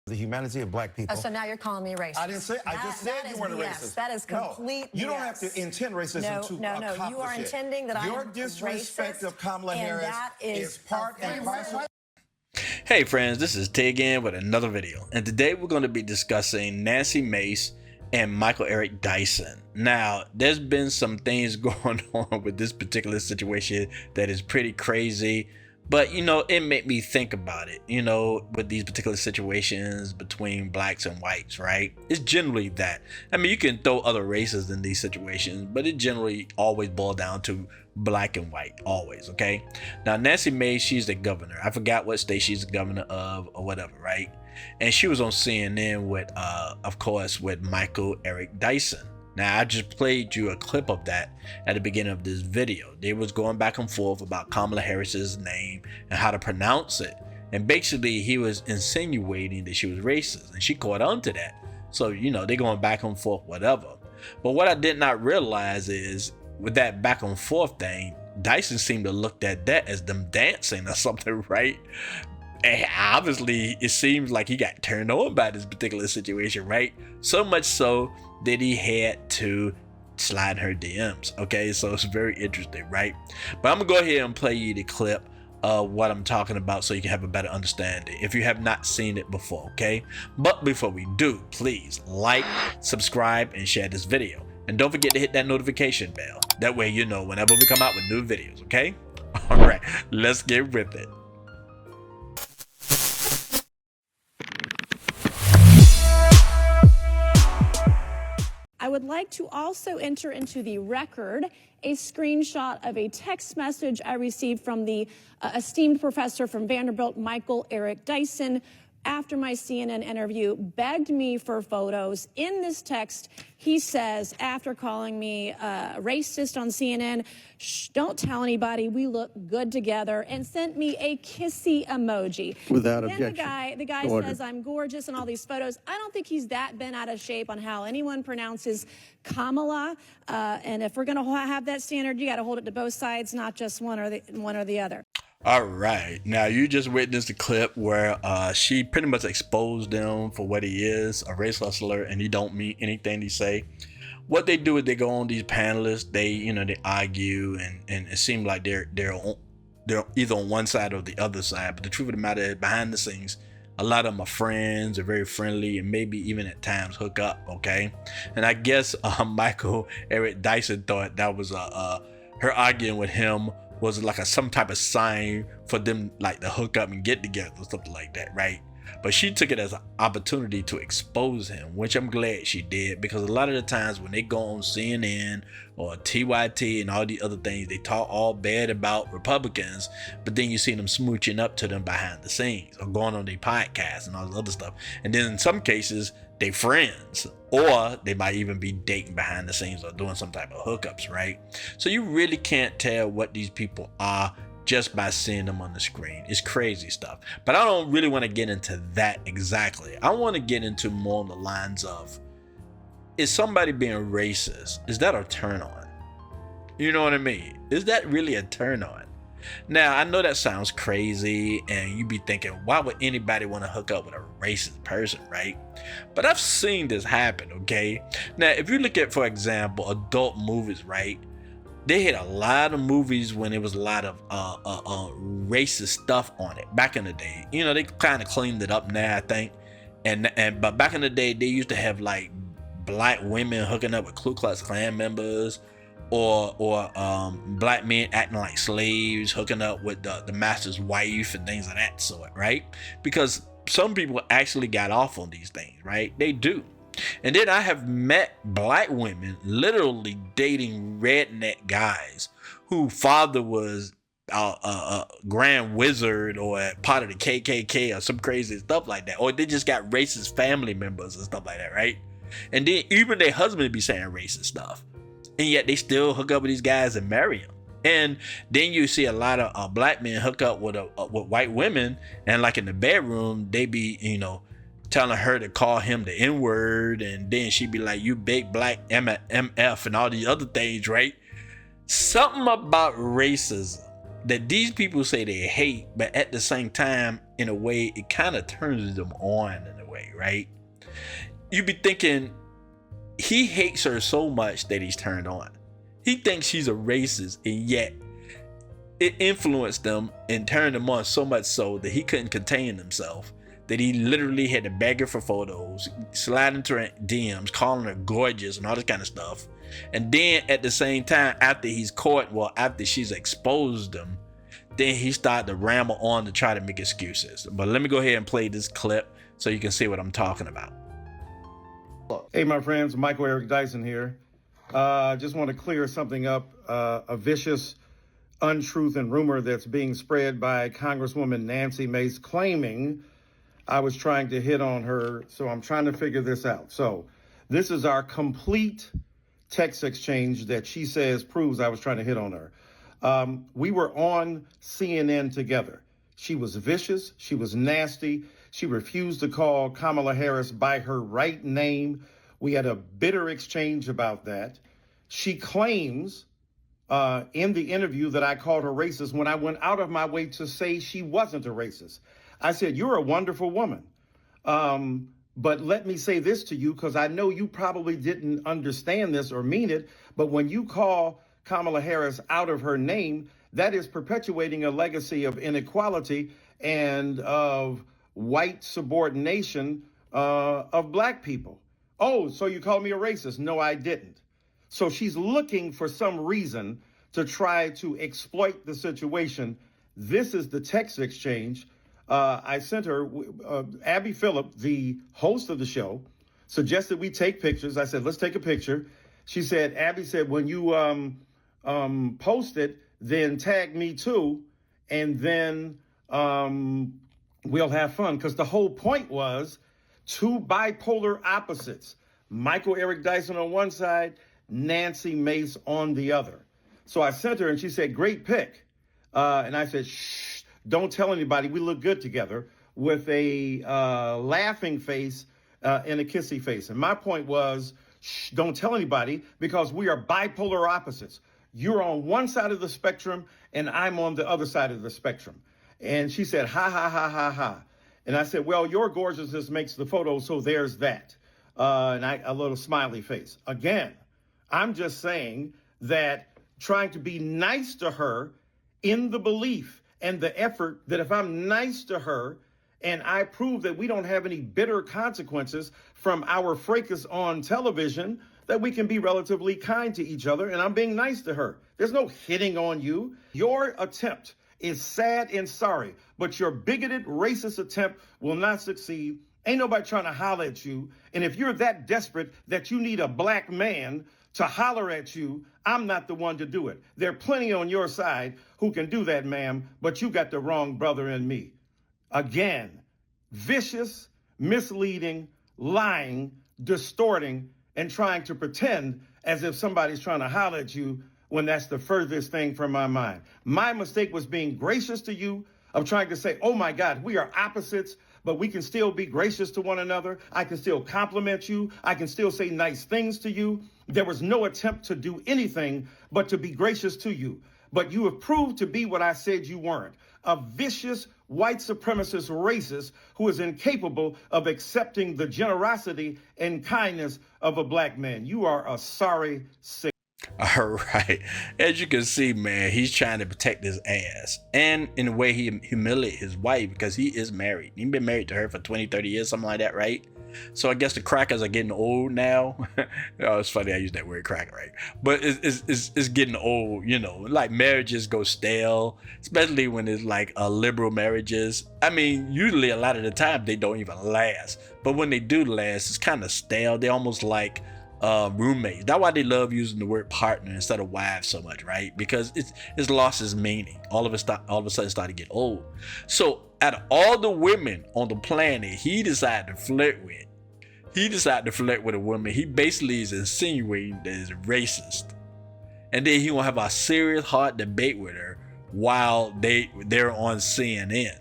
the humanity of black people. Oh, so now you're calling me racist. I didn't say. I just said you weren't a racist. That is complete. No, you don't have to intend racism to accomplish it. You are intending that your disrespect racist, of Kamala Harris is part and parcel. Hey friends, this is Tig again with another video, and today we're going to be discussing Nancy Mace and Michael Eric Dyson. Now, there's been some things going on with this particular situation that is pretty crazy, but you know, it made me think about it, you know, with these particular situations between blacks and whites, right? It's generally that. I mean, you can throw other races in these situations, but it generally always boils down to black and white, always, okay? Now, Nancy Mace, she's the governor. I forgot what state she's the governor of or whatever, right? And she was on CNN with, of course, with Michael Eric Dyson. Now, I just played you a clip of that at the beginning of this video. They was going back and forth about Kamala Harris's name and how to pronounce it. And basically, he was insinuating that she was racist, and she caught on to that. So, you know, they're going back and forth, whatever. But what I did not realize is, with that back and forth thing, Dyson seemed to look at that as them dancing or something, right? And obviously, it seems like he got turned on by this particular situation, right? So much so that he had to slide her DMs. Okay, so it's very interesting, right? But I'm gonna go ahead and play you the clip of what I'm talking about so you can have a better understanding if you have not seen it before, okay? But before we do, please like, subscribe, and share this video. And don't forget to hit that notification bell. That way you know whenever we come out with new videos, okay? All right, let's get with it. I would like to also enter into the record a screenshot of a text message I received from the esteemed professor from Vanderbilt, Michael Eric Dyson, after my CNN interview, begged me for photos. In this text, he says, after calling me racist on CNN, shh, don't tell anybody, we look good together, and sent me a kissy emoji. Without then objection. the guy says I'm gorgeous in all these photos. I don't think he's that bent out of shape on how anyone pronounces Kamala. And if we're going to have that standard, you got to hold it to both sides, not just one or the other. All right, now you just witnessed the clip where she pretty much exposed him for what he is, a race hustler, and he don't mean anything he say. What they do is they go on these panelists, they argue, and it seems like they're either on one side or the other side. But the truth of the matter is, behind the scenes, a lot of them are friends, they're very friendly, and maybe even at times hook up, okay? And I guess Michael Eric Dyson thought that was her arguing with him was like some type of sign for them like to hook up and get together or something like that, right? But she took it as an opportunity to expose him, which I'm glad she did, because a lot of the times when they go on CNN or TYT and all the other things, they talk all bad about Republicans, but then you see them smooching up to them behind the scenes or going on their podcasts and all this other stuff. And then in some cases, they friends, or they might even be dating behind the scenes or doing some type of hookups, right? So you really can't tell what these people are just by seeing them on the screen. It's crazy stuff. But I don't really want to get into that exactly. I want to get into more on the lines of, is somebody being racist, is that a turn on? You know what I mean? Is that really a turn on? Now, I know that sounds crazy, and you be thinking, why would anybody want to hook up with a racist person, right? But I've seen this happen, okay? Now, if you look at, for example, adult movies, right? They had a lot of movies when there was a lot of racist stuff on it back in the day. You know, they kind of cleaned it up now, I think. But back in the day, they used to have like black women hooking up with Ku Klux Klan members, or black men acting like slaves, hooking up with the master's wife and things of that sort, right? Because some people actually got off on these things, right? They do. And then I have met black women literally dating redneck guys whose father was a grand wizard or part of the KKK or some crazy stuff like that, or they just got racist family members and stuff like that, right? And then even their husband be saying racist stuff, and yet they still hook up with these guys and marry them. And then you see a lot of black men hook up with white women, and like in the bedroom, they be, telling her to call him the N-word, and then she be like, you big black MF and all these other things, right? Something about racism that these people say they hate, but at the same time, in a way, it kind of turns them on in a way, right? You be thinking he hates her so much that he's turned on. He thinks she's a racist, and yet it influenced him and turned him on so much so that he couldn't contain himself, that he literally had to beg her for photos, slide into her DMs, calling her gorgeous and all this kind of stuff. And then at the same time, after he's caught, well, after she's exposed him, then he started to ramble on to try to make excuses. But let me go ahead and play this clip so you can see what I'm talking about. Hey, my friends, Michael Eric Dyson here. Just want to clear something up, a vicious untruth and rumor that's being spread by Congresswoman Nancy Mace, claiming I was trying to hit on her. So I'm trying to figure this out. So this is our complete text exchange that she says proves I was trying to hit on her. We were on CNN together. She was vicious. She was nasty. She refused to call Kamala Harris by her right name. We had a bitter exchange about that. She claims in the interview that I called her racist when I went out of my way to say she wasn't a racist. I said, you're a wonderful woman. But let me say this to you, because I know you probably didn't understand this or mean it. But when you call Kamala Harris out of her name, that is perpetuating a legacy of inequality and of white subordination of black people. Oh, so you called me a racist? No, I didn't. So she's looking for some reason to try to exploit the situation. This is the text exchange. I sent her, Abby Phillip, the host of the show, suggested we take pictures. I said, let's take a picture. She said, Abby said, when you post it, then tag me too, and then we'll have fun. Because the whole point was two bipolar opposites. Michael Eric Dyson on one side, Nancy Mace on the other. So I sent her and she said, great pick. And I said, shh, don't tell anybody. We look good together, with a laughing face and a kissy face. And my point was, shh, don't tell anybody, because we are bipolar opposites. You're on one side of the spectrum and I'm on the other side of the spectrum. And she said, ha, ha, ha, ha, ha. And I said, well, your gorgeousness makes the photo, so there's that. And a little smiley face. Again, I'm just saying that trying to be nice to her in the belief and the effort that if I'm nice to her and I prove that we don't have any bitter consequences from our fracas on television, that we can be relatively kind to each other, and I'm being nice to her. There's no hitting on you. Your attempt is sad and sorry, but your bigoted, racist attempt will not succeed. Ain't nobody trying to holler at you. And if you're that desperate that you need a black man to holler at you, I'm not the one to do it. There are plenty on your side who can do that, ma'am, but you got the wrong brother in me. Again, vicious, misleading, lying, distorting, and trying to pretend as if somebody's trying to holler at you when that's the furthest thing from my mind. My mistake was being gracious to you, of trying to say, oh my God, we are opposites, but we can still be gracious to one another. I can still compliment you. I can still say nice things to you. There was no attempt to do anything but to be gracious to you. But you have proved to be what I said you weren't. A vicious white supremacist racist who is incapable of accepting the generosity and kindness of a black man. You are a sorry, sick. All right. As you can see, man, he's trying to protect his ass. And in a way, he humiliated his wife because he is married. He's been married to her for 20, 30 years, something like that, right? So I guess the crackers are getting old now. Oh, it's funny I use that word cracker, right? But it's getting old, you know, like marriages go stale, especially when it's like liberal marriages. I mean, usually a lot of the time they don't even last. But when they do last, it's kind of stale. They're almost like roommates. That's why they love using the word partner instead of wives so much, right? Because it's lost its meaning. All of a sudden started to get old. So out of all the women on the planet he decided to flirt with a woman he basically is insinuating that is racist, and then he gonna have a serious hard debate with her while they're on CNN.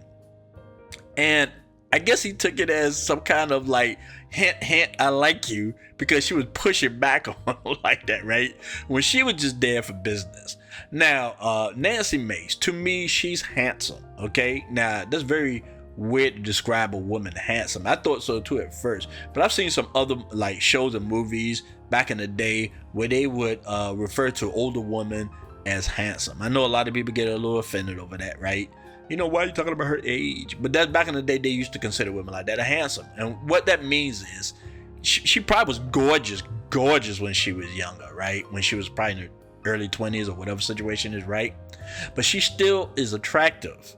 And I guess he took it as some kind of like hint, I like you, because she was pushing back on him like that, right? When she was just there for business. Now, Nancy Mace, to me, she's handsome, okay? Now, that's very weird to describe a woman handsome. I thought so too at first, but I've seen some other like shows and movies back in the day where they would refer to older women as handsome. I know a lot of people get a little offended over that, right? You know, why are you talking about her age? But that's back in the day, they used to consider women like that a handsome. And what that means is she probably was gorgeous when she was younger, right? When she was probably in her early 20s or whatever situation is, right? But she still is attractive.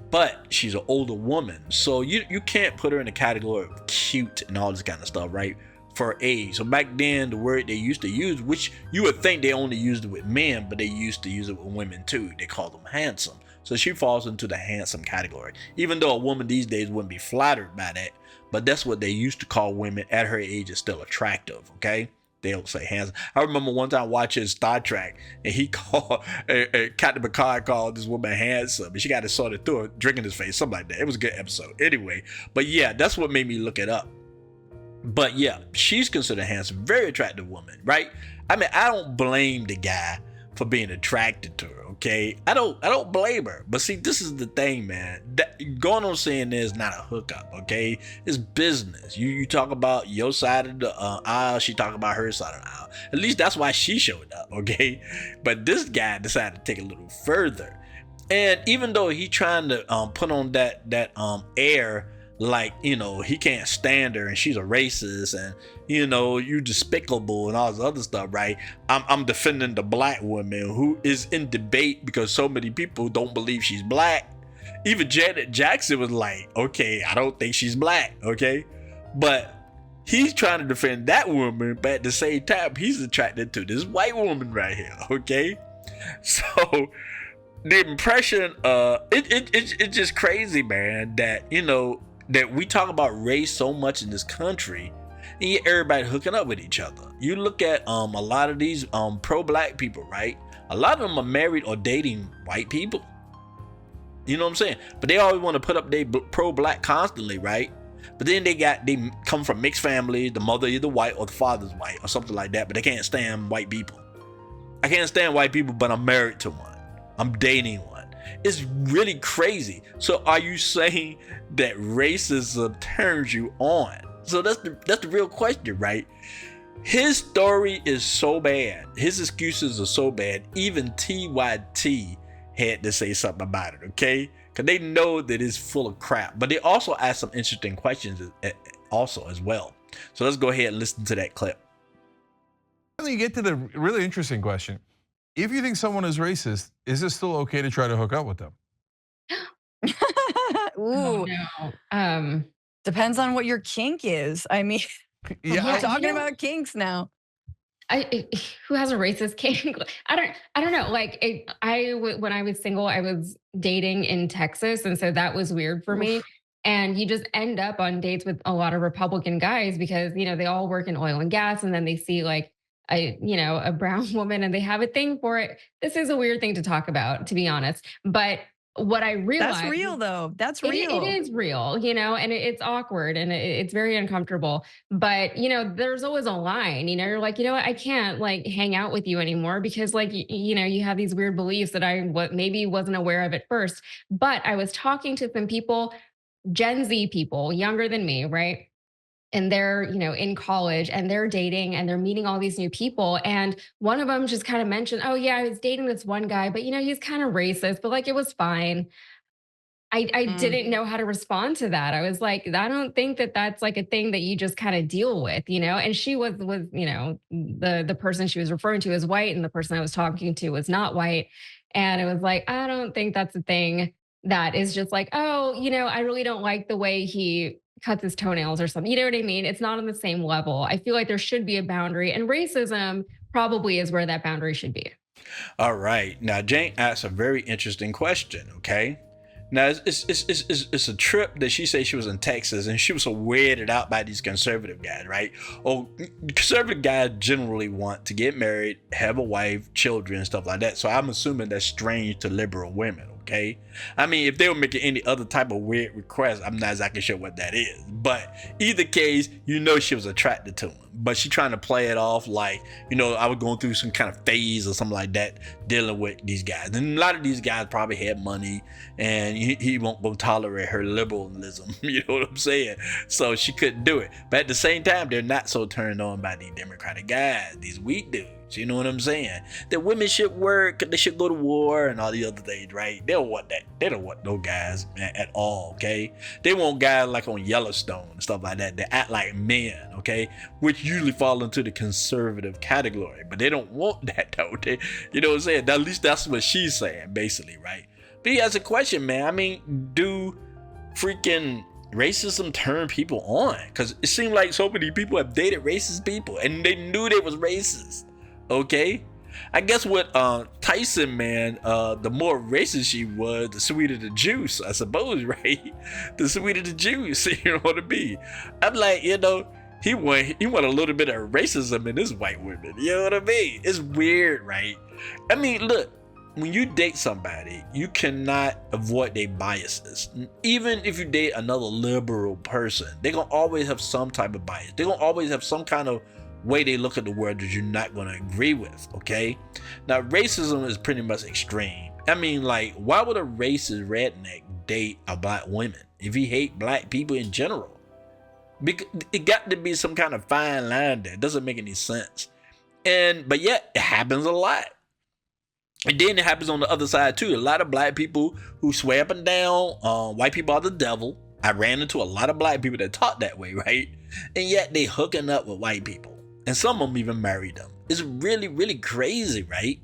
But she's an older woman. So you can't put her in the category of cute and all this kind of stuff, right? For her age. So back then, the word they used to use, which you would think they only used it with men, but they used to use it with women too. They call them handsome. So she falls into the handsome category. Even though a woman these days wouldn't be flattered by that, but that's what they used to call women at her age is still attractive, okay? They don't say handsome. I remember one time watching Star Trek, and he called, Captain Picard called this woman handsome, and she got it sorted through a drink in his face, something like that. It was a good episode. Anyway, but yeah, that's what made me look it up. But yeah, she's considered handsome, very attractive woman, right? I mean, I don't blame the guy for being attracted to her, okay? I don't blame her. But see, this is the thing, man. Going on saying there's not a hookup, okay? It's business. You talk about your side of the aisle, she talk about her side of the aisle. At least that's why she showed up, okay? But this guy decided to take it a little further. And even though he trying to put on that air, like, you know, he can't stand her and she's a racist and, you know, you despicable and all this other stuff, right? I'm defending the black woman who is in debate because so many people don't believe she's black. Even Janet Jackson was like, okay, I don't think she's black, okay? But he's trying to defend that woman, but at the same time, he's attracted to this white woman right here, okay? So the impression, it's just crazy, man, that, you know, that we talk about race so much in this country and yet everybody hooking up with each other. You look at a lot of these pro-black people, right? A lot of them are married or dating white people. You know what I'm saying? But they always want to put up their pro-black constantly, right? But then they come from mixed families, the mother either white or the father's white or something like that, but they can't stand white people. I can't stand white people, but I'm married to one. I'm dating one. It's really crazy. So are you saying that racism turns you on? So that's the real question, right? His story is so bad. His excuses are so bad. Even TYT had to say something about it, okay? Because they know that it's full of crap. But they also ask some interesting questions also as well. So let's go ahead and listen to that clip. You get to the really interesting question. If you think someone is racist, is it still okay to try to hook up with them? Ooh. Oh, no. Depends on what your kink is. I mean, Yeah, we're talking about kinks now. Who has a racist kink? I don't know. Like when I was single, I was dating in Texas, and so that was weird for me. And you just end up on dates with a lot of Republican guys because, you know, they all work in oil and gas, and then they see like a brown woman and they have a thing for it. This is a weird thing to talk about, to be honest. But what I realized— That's real though. That's real. It is real, you know, and it's awkward and it's very uncomfortable. But, you know, there's always a line, you know, you're like, you know what, I can't like hang out with you anymore because like, you know, you have these weird beliefs that I maybe wasn't aware of at first. But I was talking to some people, Gen Z people, younger than me, right? And they're, you know, in college and they're dating and they're meeting all these new people. And one of them just kind of mentioned, oh yeah, I was dating this one guy, but you know, he's kind of racist, but like, it was fine. I didn't know how to respond to that. I was like, I don't think that that's like a thing that you just kind of deal with, you know? And she was, you know, the person she was referring to as white and the person I was talking to was not white. And it was like, I don't think that's a thing that is just like, oh, you know, I really don't like the way he cuts his toenails or something. You know what I mean? It's not on the same level. I feel like there should be a boundary, and racism probably is where that boundary should be. All right. Now, Jane asked a very interesting question, okay? Now, it's a trip that she said she was in Texas, and she was so weirded out by these conservative guys, right? Oh, conservative guys generally want to get married, have a wife, children, stuff like that. So I'm assuming that's strange to liberal women, okay? I mean, if they were making any other type of weird request, I'm not exactly sure what that is. But either case, you know she was attracted to him. but she trying to play it off like, you know, I was going through some kind of phase or something like that dealing with these guys. And a lot of these guys probably had money, and he won't go tolerate her liberalism. You know what I'm saying? So she couldn't do it. But at the same time, they're not so turned on by these Democratic guys, these weak dudes. You know what I'm saying? That women should work, they should go to war and all the other things, right? They don't want that. They don't want no guys at all, okay? They want guys like on Yellowstone and stuff like that that act like men, okay? Which usually fall into the conservative category, but they don't want that though. You know what I'm saying? At least that's what she's saying, basically, right? But he has a question, man. I mean, do freaking racism turn people on? Because it seemed like so many people have dated racist people and they knew they was racist. Okay, I guess with Tyson, man, the more racist she was, the sweeter the juice, I suppose, right? The sweeter the juice, you know what I mean? I'm like, you know, he want a little bit of racism in this white woman, you know what I mean? It's weird, right? I mean, look, when you date somebody, you cannot avoid their biases. Even if you date another liberal person, they're gonna always have some type of bias. They're gonna always have some kind of way they look at the world that you're not going to agree with, okay? Now, racism is pretty much extreme. I mean, like, why would a racist redneck date a black woman if he hate black people in general? Because it got to be some kind of fine line there. It doesn't make any sense. But yet, it happens a lot. And then it happens on the other side, too. A lot of black people who swear up and down white people are the devil. I ran into a lot of black people that talk that way, right? And yet, they hooking up with white people. And some of them even married them. It's really, really crazy, right?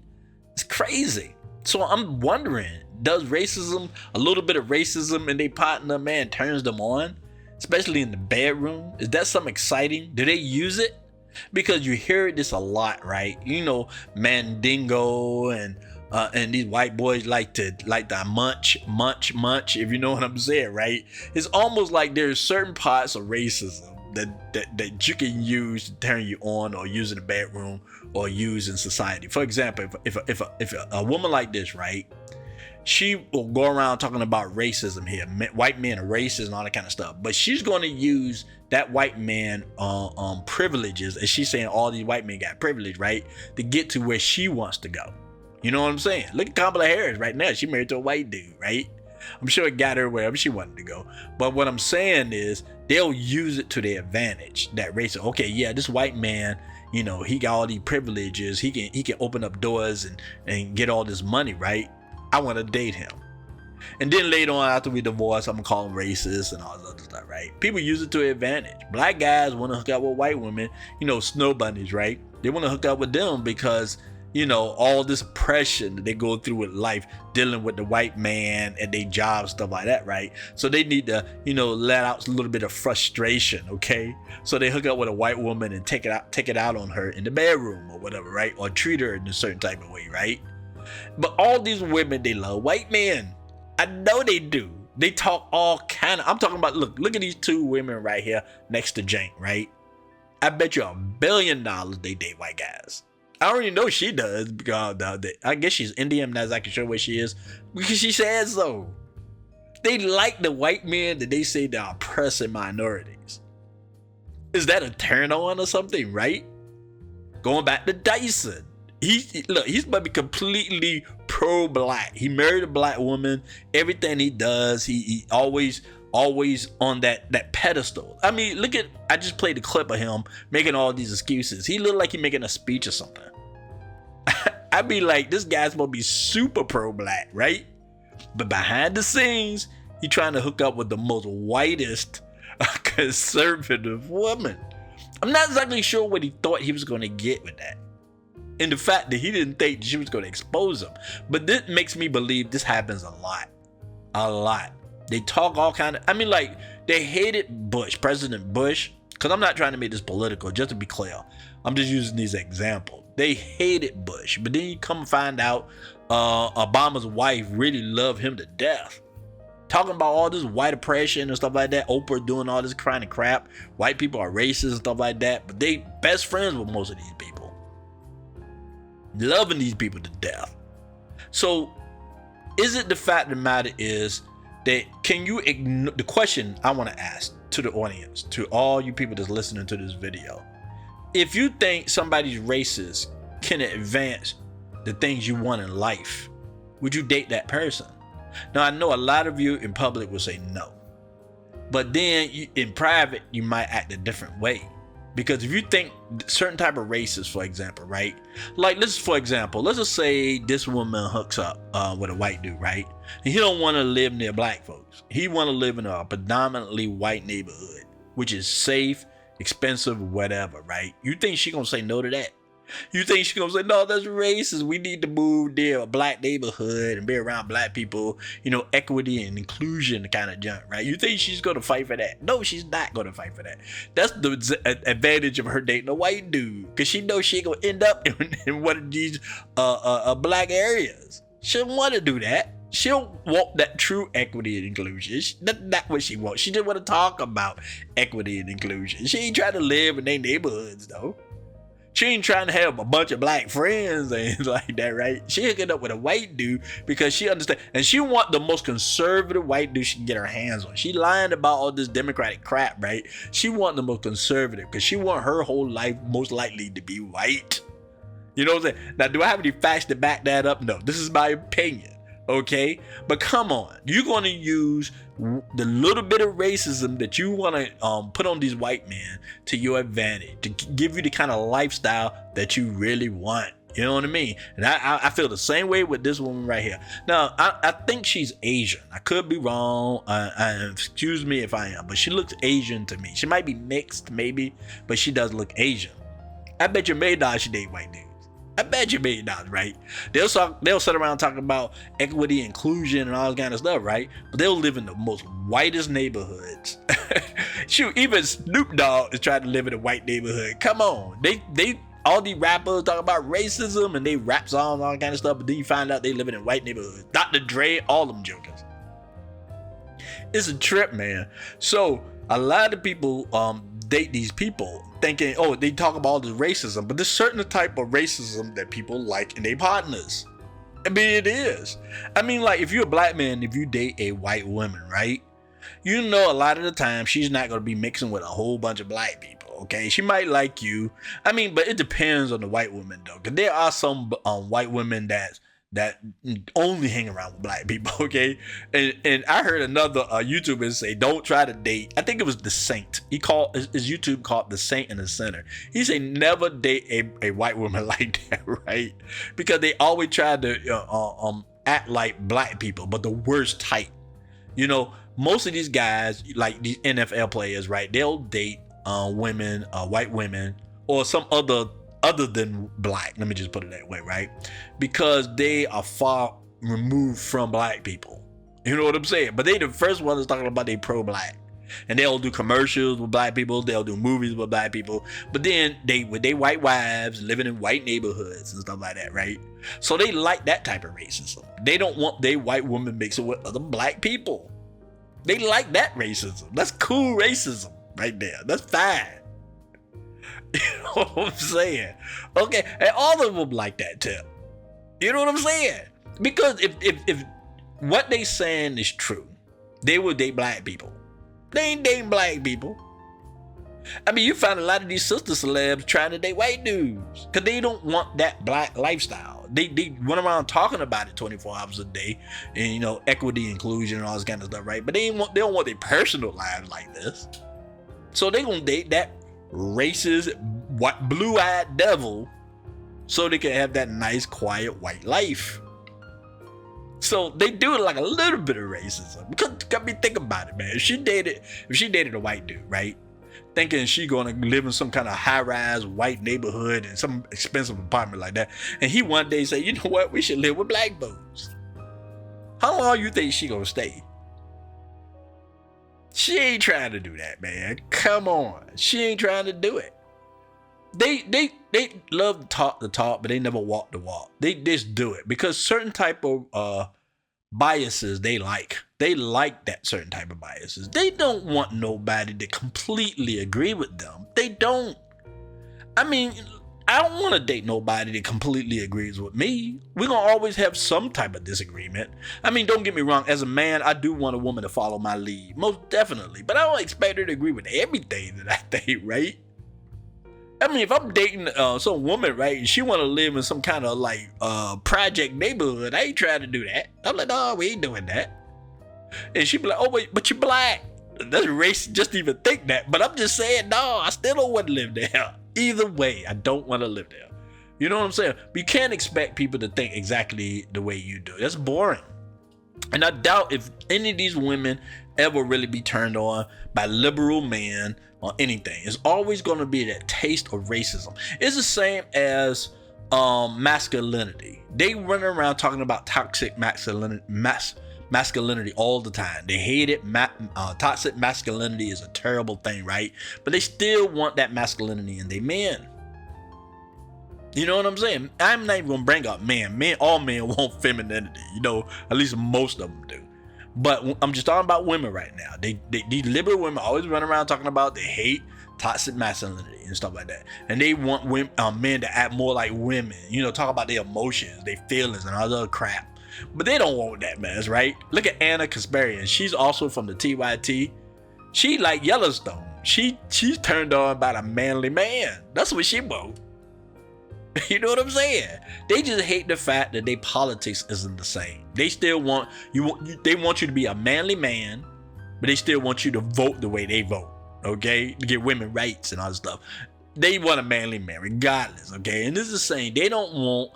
It's crazy. So I'm wondering, does racism, a little bit of racism in their partner, man, turns them on? Especially in the bedroom? Is that something exciting? Do they use it? Because you hear this a lot, right? You know, Mandingo and these white boys like to munch, if you know what I'm saying, right? It's almost like there's certain parts of racism that you can use to turn you on, or use in the bedroom, or use in society. For example, if a woman like this, right, she will go around talking about racism here, white men are racist and all that kind of stuff, but she's going to use that white man privileges, and she's saying all these white men got privilege, right, to get to where she wants to go. You know what I'm saying? Look at Kamala Harris right now. She married to a white dude, right? I'm sure it got her wherever she wanted to go. But what I'm saying is they'll use it to their advantage. That race, okay, yeah, this white man, you know, he got all these privileges. He can open up doors and get all this money, right? I want to date him. And then later on, after we divorce, I'm gonna call him racist and all this other stuff, right? People use it to their advantage. Black guys want to hook up with white women, you know, snow bunnies, right? They want to hook up with them because, you know, all this oppression that they go through with life, dealing with the white man at their job, stuff like that, right? So they need to, you know, let out a little bit of frustration, okay? So they hook up with a white woman and take it out on her in the bedroom or whatever, right? Or treat her in a certain type of way, right? But all these women, they love white men. I know they do. They talk all kind of, I'm talking about, look at these two women right here next to Jank, right? I bet you $1 billion they date white guys. I already know she does, because I guess she's Indian. I'm not exactly sure where she is, because she says so. They like the white men that they say they're oppressing minorities. Is that a turn on or something, right? Going back to Dyson. He's about to be completely pro-black. He married a black woman. Everything he does, he always on that pedestal. I mean, I just played a clip of him making all these excuses. He looked like he making a speech or something. I'd be like, this guy's supposed to be super pro-black, right? But behind the scenes, he trying to hook up with the most whitest conservative woman. I'm not exactly sure what he thought he was going to get with that. And the fact that he didn't think she was going to expose him. But this makes me believe this happens a lot. A lot. They talk all kind of, I mean, like, they hated Bush, President Bush, because I'm not trying to make this political, just to be clear. I'm just using these examples. They hated Bush, but then you come and find out Obama's wife really loved him to death. Talking about all this white oppression and stuff like that. Oprah doing all this kind of crap. White people are racist and stuff like that, but they best friends with most of these people. Loving these people to death. So, is it the fact of the matter is that can you ignore, the question I want to ask to the audience, to all you people that's listening to this video, if you think somebody's racist can advance the things you want in life, would you date that person? Now, I know a lot of you in public will say no, but then in private, you might act a different way. Because if you think certain type of races, for example, right? Like, let's just say this woman hooks up with a white dude, right? And he don't want to live near black folks. He want to live in a predominantly white neighborhood, which is safe, expensive, whatever, right? You think she gonna say no to that? You think she gonna say, no, that's racist. We need to move near a black neighborhood and be around black people, you know, equity and inclusion kind of junk, right? You think she's gonna fight for that? No, she's not gonna fight for that. That's the advantage of her dating a white dude, because she knows she ain't gonna end up in one of these black areas. She don't want to do that. She don't want that true equity and inclusion. That's not what she wants. She just want to talk about equity and inclusion. She ain't trying to live in their neighborhoods, though. She ain't trying to have a bunch of black friends and like that, right? She hooking up with a white dude because she understands, and she want the most conservative white dude she can get her hands on. She lying about all this Democratic crap, right? She want the most conservative because she want her whole life most likely to be white. You know what I'm saying? Now, do I have any facts to back that up? No, this is my opinion. Okay, but come on, you're going to use the little bit of racism that you want to put on these white men to your advantage, to give you the kind of lifestyle that you really want. You know what I mean? And I feel the same way with this woman right here. Now, I think she's Asian. I could be wrong. Excuse me if I am, but she looks Asian to me. She might be mixed, maybe, but she does look Asian. I bet you $1,000,000 she date white dudes. I bet you $1,000,000, right? They'll sit around talking about equity, inclusion, and all this kind of stuff, right? But they'll live in the most whitest neighborhoods. Shoot, even Snoop Dogg is trying to live in a white neighborhood. Come on, they all these rappers talk about racism and they rap songs and all that kind of stuff, but then you find out they living in white neighborhoods. Dr. Dre, all them jokers. It's a trip, man. So a lot of people date these people thinking, oh, they talk about all this racism, but there's certain type of racism that people like in their partners. I mean, it is. I mean, like, if you're a black man, if you date a white woman, right? You know, a lot of the time she's not going to be mixing with a whole bunch of black people, okay? She might like you. I mean, but it depends on the white woman, though, because there are some white women that only hang around with black people, okay? And I heard another YouTuber say, don't try to date, I think it was The Saint. He called his YouTube called The Saint in the Center. He said never date a white woman like that, right? Because they always try to act like black people, but the worst type. You know, most of these guys, like these NFL players, right? They'll date women, white women, or some other than black, let me just put it that way, right? Because they are far removed from black people. You know what I'm saying? But they the first one that's talking about they pro-black. And they'll do commercials with black people, they'll do movies with black people, but then with their white wives living in white neighborhoods and stuff like that, right? So they like that type of racism. They don't want their white woman mixing with other black people. They like that racism. That's cool racism right there. That's fine. You know what I'm saying? Okay, and all of them like that too. You know what I'm saying? Because if what they saying is true, they will date black people. They ain't dating black people. I mean, you find a lot of these sister celebs trying to date white dudes because they don't want that black lifestyle. They run around talking about it 24 hours a day, and you know, equity, inclusion, and all this kind of stuff, right? But they don't want their personal lives like this. So they gonna date that racist, blue-eyed devil so they can have that nice, quiet, white life. So they do it like a little bit of racism. Because, I mean, think about it, man. If she dated a white dude, right? Thinking she gonna live in some kind of high-rise white neighborhood in some expensive apartment like that, and he one day say, you know what, we should live with black folks. How long you think she gonna stay? She ain't trying to do that, man. Come on. She ain't trying to do it. They love to talk the talk, but they never walk the walk. They just do it because certain type of biases they like. They like that certain type of biases. They don't want nobody to completely agree with them. They don't. I mean, I don't want to date nobody that completely agrees with me. We're going to always have some type of disagreement. I mean, don't get me wrong. As a man, I do want a woman to follow my lead. Most definitely. But I don't expect her to agree with everything that I think, right? I mean, if I'm dating some woman, right, and she want to live in some kind of like project neighborhood, I ain't trying to do that. I'm like, no, we ain't doing that. And she be like, oh, wait, but you're black. That's racist just to even think that. But I'm just saying, no, I still don't want to live there. Either way, I don't want to live there. You know what I'm saying? But you can't expect people to think exactly the way you do. That's boring. And I doubt if any of these women ever really be turned on by liberal men or anything. It's always going to be that taste of racism. It's the same as masculinity. They run around talking about toxic masculinity all the time. They hate it. Toxic masculinity is a terrible thing, right? But they still want that masculinity in their men. You know what I'm saying? I'm not even gonna bring up men. All men want femininity. You know, at least most of them do. But I'm just talking about women right now. These liberal women always run around talking about they hate toxic masculinity and stuff like that, and they want women, men to act more like women. You know, talk about their emotions, their feelings, and all that crap. But they don't want that mess, right? Look at Anna Kasparian. She's also from the TYT. She like Yellowstone. She's turned on by a manly man. That's what she wants. You know what I'm saying? They just hate the fact that their politics isn't the same. They still want they want you to be a manly man, but they still want you to vote the way they vote. Okay, to get women rights and all this stuff. They want a manly man regardless. Okay, and this is the same. They don't want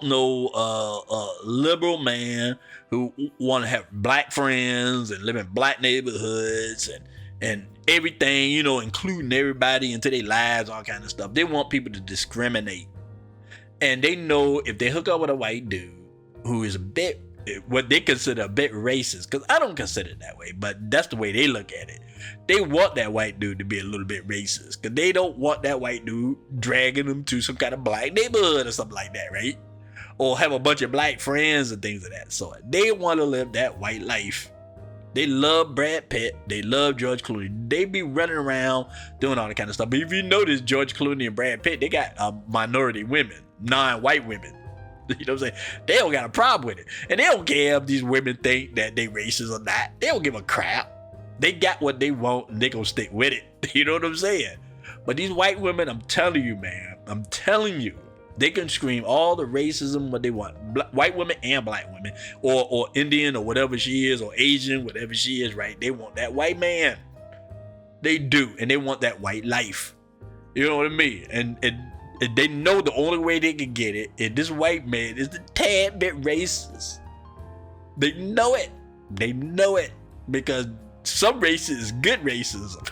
no liberal man who want to have black friends and live in black neighborhoods and everything, you know, including everybody into their lives, all kind of stuff. They want people to discriminate. And they know if they hook up with a white dude who is a bit, what they consider a bit racist, because I don't consider it that way, but that's the way they look at it. They want that white dude to be a little bit racist, because they don't want that white dude dragging them to some kind of black neighborhood or something like that, right? Or have a bunch of black friends and things of that sort. They want to live that white life. They love Brad Pitt. They love George Clooney. They be running around doing all that kind of stuff. But if you notice, George Clooney and Brad Pitt, they got minority women, non-white women. You know what I'm saying? They don't got a problem with it. And they don't care if these women think that they racist or not. They don't give a crap. They got what they want and they gonna stick with it. You know what I'm saying? But these white women, I'm telling you, man, I'm telling you, they can scream all the racism what they want. White women and black women, or Indian or whatever she is, or Asian, whatever she is, right? They want that white man. They do, and they want that white life. You know what I mean? And they know the only way they can get it is this white man is the tad bit racist. They know it. They know it because some racism is good racism.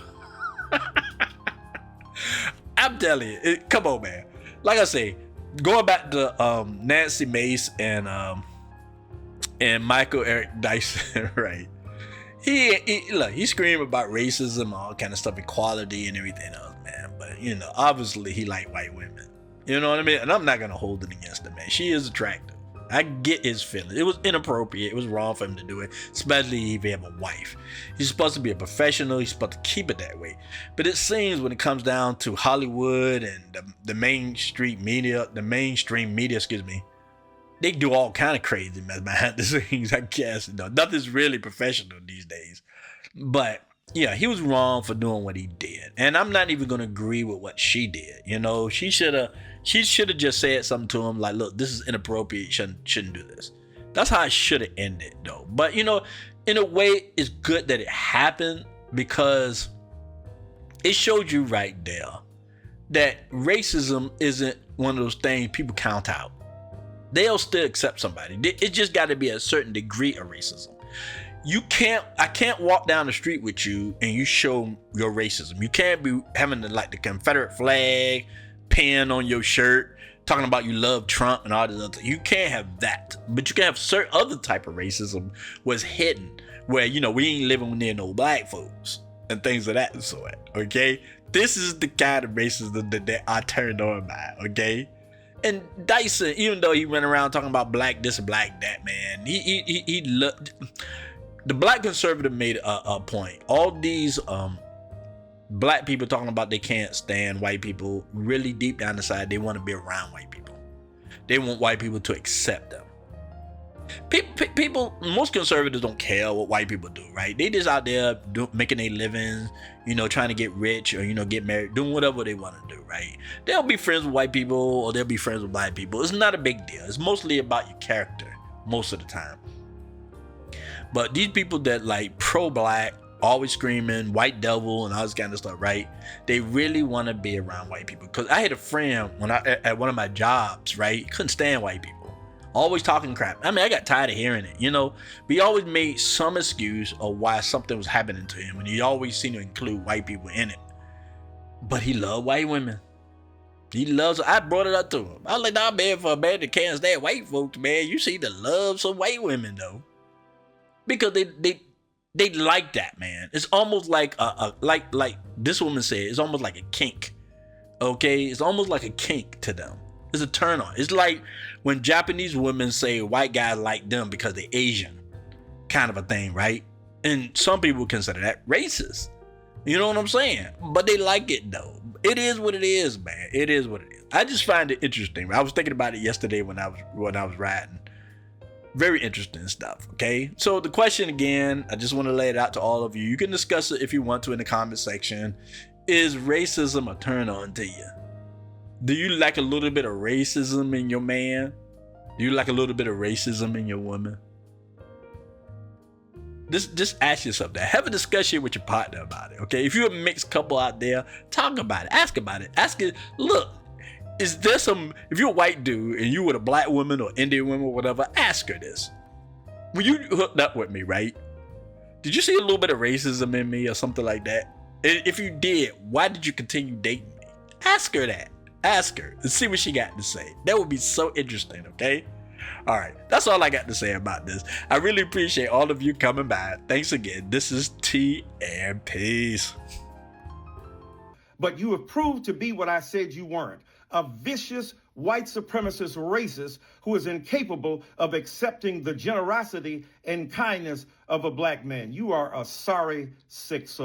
I'm telling you, come on, man. Like I say, going back to Nancy Mace and Michael Eric Dyson, right? He screamed about racism, all kind of stuff, equality and everything else, man. But you know, obviously he liked white women. You know what I mean? And I'm not gonna hold it against him, man. She is attractive. I get his feelings. It was inappropriate. It was wrong for him to do it, especially if he have a wife. He's supposed to be a professional. He's supposed to keep it that way. But it seems when it comes down to Hollywood and the mainstream media, they do all kind of crazy mess behind the scenes, I guess. You know, nothing's really professional these days. But yeah, he was wrong for doing what he did. And I'm not even going to agree with what she did. You know, she should have just said something to him like, look, this is inappropriate. You shouldn't do this. That's how it should have ended, though. But, you know, in a way, it's good that it happened because it showed you right there that racism isn't one of those things people count out. They'll still accept somebody. It just got to be a certain degree of racism. I can't walk down the street with you and you show your racism. You can't be having the Confederate flag pin on your shirt, talking about you love Trump and all this other. You can't have that. But you can have certain other type of racism was hidden, where, you know, we ain't living near no black folks and things of that sort. Okay? This is the kind of racism that I turned on by, okay? And Dyson, even though he went around talking about black this and black that, man, he looked. The black conservative made a point. All these black people talking about they can't stand white people, really deep down inside, they want to be around white people. They want white people to accept them. People, most conservatives don't care what white people do, right? They just out there making a living, trying to get rich or, get married, doing whatever they want to do, right? They'll be friends with white people or they'll be friends with black people. It's not a big deal. It's mostly about your character most of the time. But these people that like pro-black, always screaming white devil and all this kind of stuff, right? They really want to be around white people. Because I had a friend at one of my jobs, right? Couldn't stand white people. Always talking crap. I mean, I got tired of hearing it, But he always made some excuse of why something was happening to him. And he always seemed to include white people in it. But he loved white women. I brought it up to him. I was like, nah, man, for a man that can't stand white folks, man, you see the love some white women, though. Because they like that, man. It's almost like like this woman said, it's almost like a kink. Okay? It's almost like a kink to them. It's a turn on. It's like when Japanese women say white guys like them because they're Asian, kind of a thing, right? And some people consider that racist. You know what I'm saying? But they like it though. It is what it is, man. It is what it is. I just find it interesting. I was thinking about it yesterday when I was riding. Very interesting stuff. Okay. So the question again, I just want to lay it out to all of you. You can discuss it if you want to in the comment section. Is racism a turn on to you? Do you like a little bit of racism in your man? Do you like a little bit of racism in your woman? Just ask yourself that. Have a discussion with your partner about it, okay? If you're a mixed couple out there, talk about it. Ask about it. Ask it. Look, is there if you're a white dude and you with a black woman or Indian woman or whatever, ask her this. When you hooked up with me, right? Did you see a little bit of racism in me or something like that? And if you did, why did you continue dating me? Ask her that. Ask her and see what she got to say. That would be so interesting, okay? All right, that's all I got to say about this. I really appreciate all of you coming by. Thanks again. This is T and Peace. But you have proved to be what I said you weren't. A vicious, white supremacist racist who is incapable of accepting the generosity and kindness of a black man. You are a sorry, sick soul.